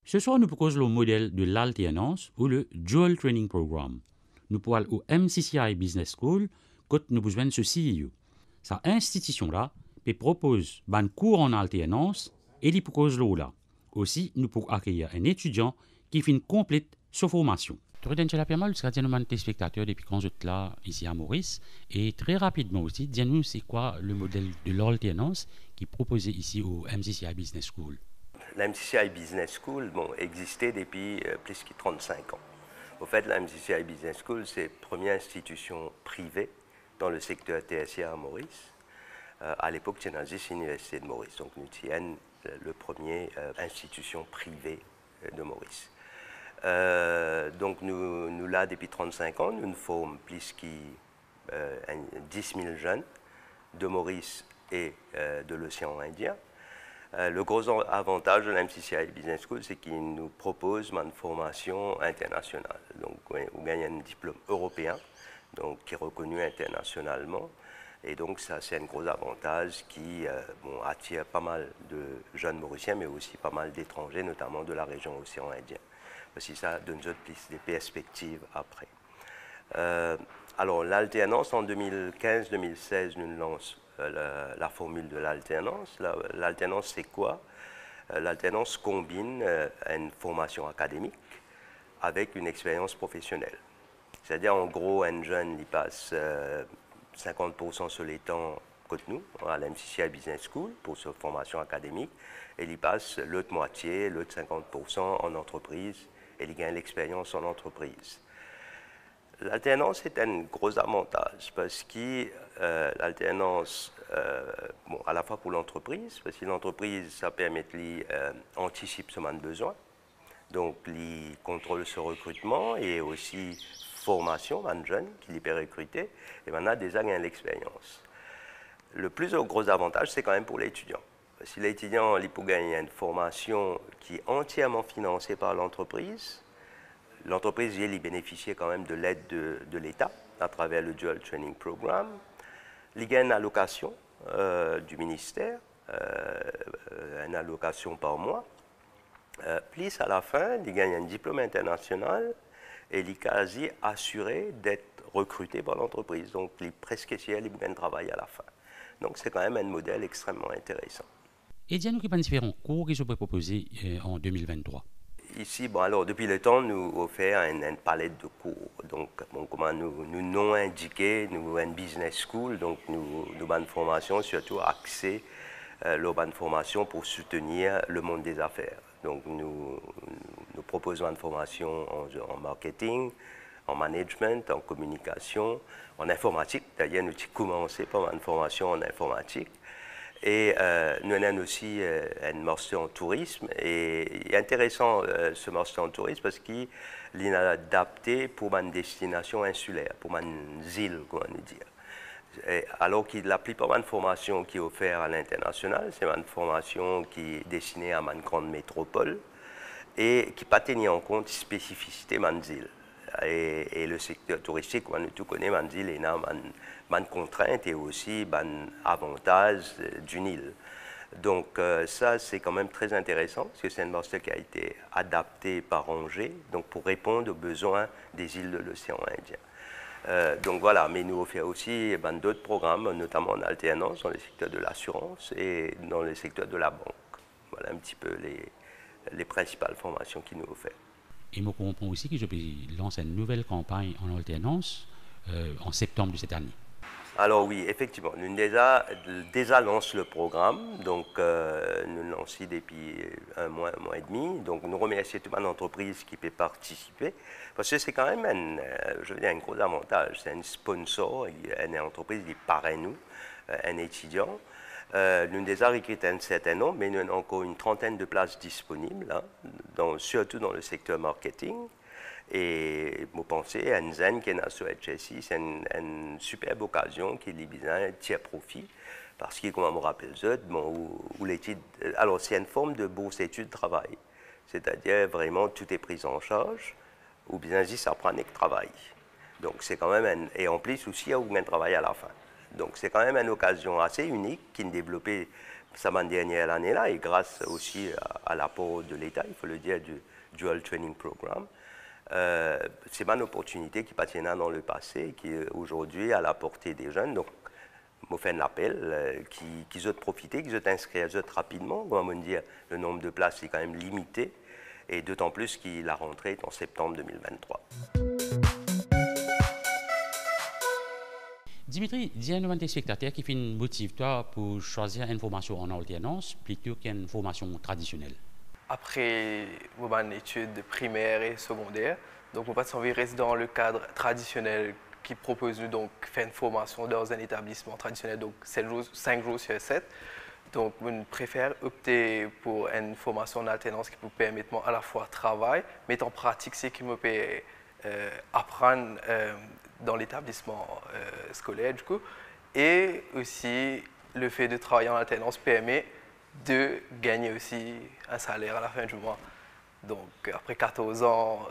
Ce soir, nous proposons le modèle de l'alternance ou le Dual Training Program. Nous pourrons aller au MCCI Business School quand nous besoin de ceci. Cette institution-là propose un cours en alternance et il propose là. Aussi, nous pourrons accueillir un étudiant qui finit complète sa formation. Trodentje la Piermal, sera nous téléspectateurs depuis quand je suis là ici à Maurice. Et très rapidement aussi, dis-nous c'est quoi le modèle de l'alternance qui est proposé ici au MCCI Business School. La MCCI Business School existait depuis plus de 35 ans. Au fait, la MCCI Business School, c'est la première institution privée dans le secteur tertiaire à Maurice. À l'époque, c'était l'Université de Maurice. Donc, nous tiens le premier institution privée de Maurice. Donc, nous là, depuis 35 ans, nous formons plus de 10 000 jeunes de Maurice et de l'océan Indien. Le gros avantage de la MCCI Business School, c'est qu'il nous propose une formation internationale. Donc, on gagne un diplôme européen, donc, qui est reconnu internationalement. Et donc, ça, c'est un gros avantage qui attire pas mal de jeunes Mauriciens, mais aussi pas mal d'étrangers, notamment de la région océan Indien. Parce que ça donne plus des perspectives après. Alors, l'alternance, en 2015-2016, nous lançons la formule de l'alternance. L'alternance, c'est quoi? L'alternance combine une formation académique avec une expérience professionnelle. C'est-à-dire, en gros, un jeune, il passe 50% sur les temps comme nous, à la MCCI Business School, pour sa formation académique, et il passe l'autre moitié, l'autre 50% en entreprise, et il gagne l'expérience en entreprise. L'alternance est un gros avantage parce que l'alternance, à la fois pour l'entreprise, parce que l'entreprise, ça permet d'anticiper son besoin, donc il contrôle ce recrutement et aussi formation d'un jeune qui lui peut recruter, et maintenant déjà gagne l'expérience. Le plus gros avantage, c'est quand même pour l'étudiant. Si l'étudiant il peut gagner une formation qui est entièrement financée par l'entreprise, l'entreprise il bénéficiait quand même de l'aide de l'État à travers le Dual Training Program. Il gagne une allocation du ministère, une allocation par mois. Plus à la fin, il gagne un diplôme international et il est quasi assuré d'être recruté par l'entreprise. Donc, il est presque sûr qu'il gagne travail à la fin. Donc, c'est quand même un modèle extrêmement intéressant. Et dis-nous quels différents cours qui sont proposés en 2023. Ici, alors, depuis le temps, nous offrons une palette de cours. Donc, comment nous non indiqués, nous une business school, donc nous avons une formation surtout axée une formation pour soutenir le monde des affaires. Donc, nous proposons une formation en marketing, en management, en communication, en informatique. D'ailleurs, nous avons commencé par une formation en informatique. Et nous avons aussi un master en tourisme. Et il est intéressant ce master en tourisme parce qu'il est adapté pour une destination insulaire, pour une île, comment dire. Alors que la plupart des formations qui sont offertes à l'international, c'est une formation qui est destinée à une grande métropole et qui n'a pas tenu en compte la spécificité de île. Et le secteur touristique, comme nous tous connaissons, il y a une contrainte et aussi un avantage d'une île. Donc ça, c'est quand même très intéressant parce que c'est un master qui a été adapté par Angers donc pour répondre aux besoins des îles de l'océan Indien. Donc voilà, mais nous offrons aussi d'autres programmes, notamment en alternance dans le secteur de l'assurance et dans le secteur de la banque. Voilà un petit peu les principales formations qui nous offrent. Et je comprends aussi que je peux lancer une nouvelle campagne en alternance en septembre de cette année. Alors oui, effectivement, nous déjà lancé le programme, donc nous lançons depuis un mois et demi. Donc nous remercions toute l'entreprise qui peut participer, parce que c'est quand même un gros avantage. C'est un sponsor, une entreprise qui parraine nous, un étudiant. Nous avons déjà recruté un certain nombre, mais nous avons encore une trentaine de places disponibles, hein, surtout dans le secteur marketing. Et je pense que Zen qui est sur HSI, c'est une superbe occasion qui est bien tire profit parce que, comme on me rappelle, où l'étude, alors c'est une forme de bourse études travail, c'est-à-dire vraiment tout est pris en charge, ou bien si ça prend un travail. Donc c'est quand même et en plus aussi il y a un travail à la fin. Donc c'est quand même une occasion assez unique qui est développée sa dernière année-là, et grâce aussi à l'apport de l'État, il faut le dire, du Dual Training Program, c'est une opportunité qui patinait dans le passé, qui est aujourd'hui à la portée des jeunes. Donc, je fais un appel, qu'ils ont profité, qu'ils ont inscrit rapidement. Comme on dit, le nombre de places est quand même limité, et d'autant plus que la rentrée est en septembre 2023. Dimitri, dis-nous à tes spectateurs qui motive toi pour choisir une formation en alternance plutôt qu'une formation traditionnelle. Après mon études primaires et secondaires, donc mon patient reste dans le cadre traditionnel qui propose donc faire une formation dans un établissement traditionnel, donc 5 jours sur 7. Donc, je préfère opter pour une formation en alternance qui peut permettre à la fois travail, mais en pratique, c'est qui me peut apprendre dans l'établissement scolaire, du coup. Et aussi, le fait de travailler en alternance permet de gagner aussi un salaire à la fin du mois. Donc, après 14 ans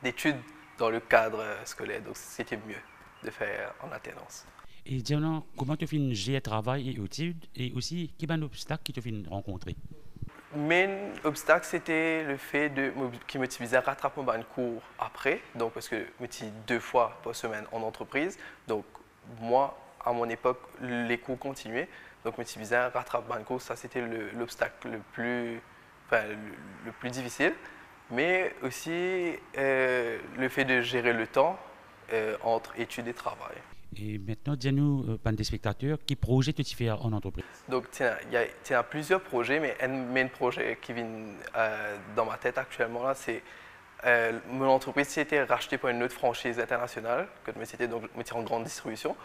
d'études dans le cadre scolaire, donc c'était mieux de faire en alternance. Et dis-nous, comment tu fais gérer travail et études, et aussi, quel est l'obstacle que tu fais rencontrer? Mon obstacle, c'était le fait qui me utilisait à rattraper mon cours après, donc parce que je suis 2 fois par semaine en entreprise. Donc, moi, à mon époque, les cours continuaient. Donc, je me utilisais à rattraper mon cours. Ça, c'était l'obstacle le plus difficile. Mais aussi le fait de gérer le temps entre études et travail. Et maintenant, dis-nous, par des spectateurs, quels projets tu fais en entreprise? Donc, il y a plusieurs projets, mais un projet qui vient dans ma tête actuellement, là, c'est mon entreprise a été rachetée par une autre franchise internationale, que je suis en grande distribution.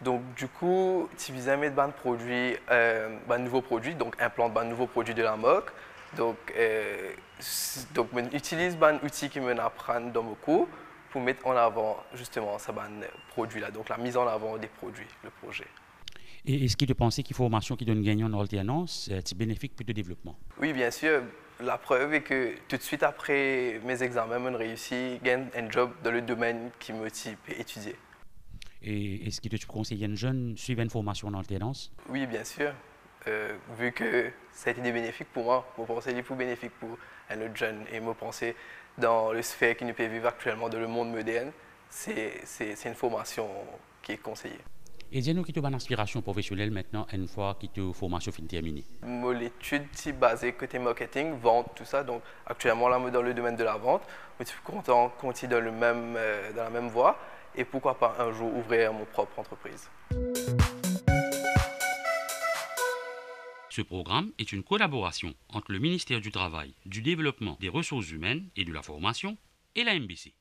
Donc, du coup, tu vis à mettre un produit, un nouveau produit, donc implante un nouveau produit de la marque. Donc, j'utilise un outil qui m'apprend dans mon cours pour mettre en avant justement ce produit-là, donc la mise en avant des produits, le projet. Et est-ce que tu pensais qu'une formation qui donne gagnant en alternance, c'est bénéfique pour le développement? Oui, bien sûr. La preuve est que tout de suite après mes examens, j'ai réussi à gagner un job dans le domaine qui me motive à étudier. Et est-ce que tu conseilles à un jeune de suivre une formation en alternance? Oui, bien sûr. Vu que ça a été bénéfique pour moi, je pense que c'est plus bénéfique pour un autre jeune. Et je pense dans le sphère qui nous peut vivre actuellement dans le monde moderne, c'est une formation qui est conseillée. Et dis-nous qui te donne inspiration professionnelle maintenant, une fois que ta formation finit terminée? Mon étude est basée côté marketing, vente, tout ça. Donc actuellement, là, je suis dans le domaine de la vente. Je suis content de continuer dans la même voie. Et pourquoi pas un jour ouvrir mon propre entreprise. Ce programme est une collaboration entre le ministère du Travail, du Développement des Ressources Humaines et de la Formation et la MBC.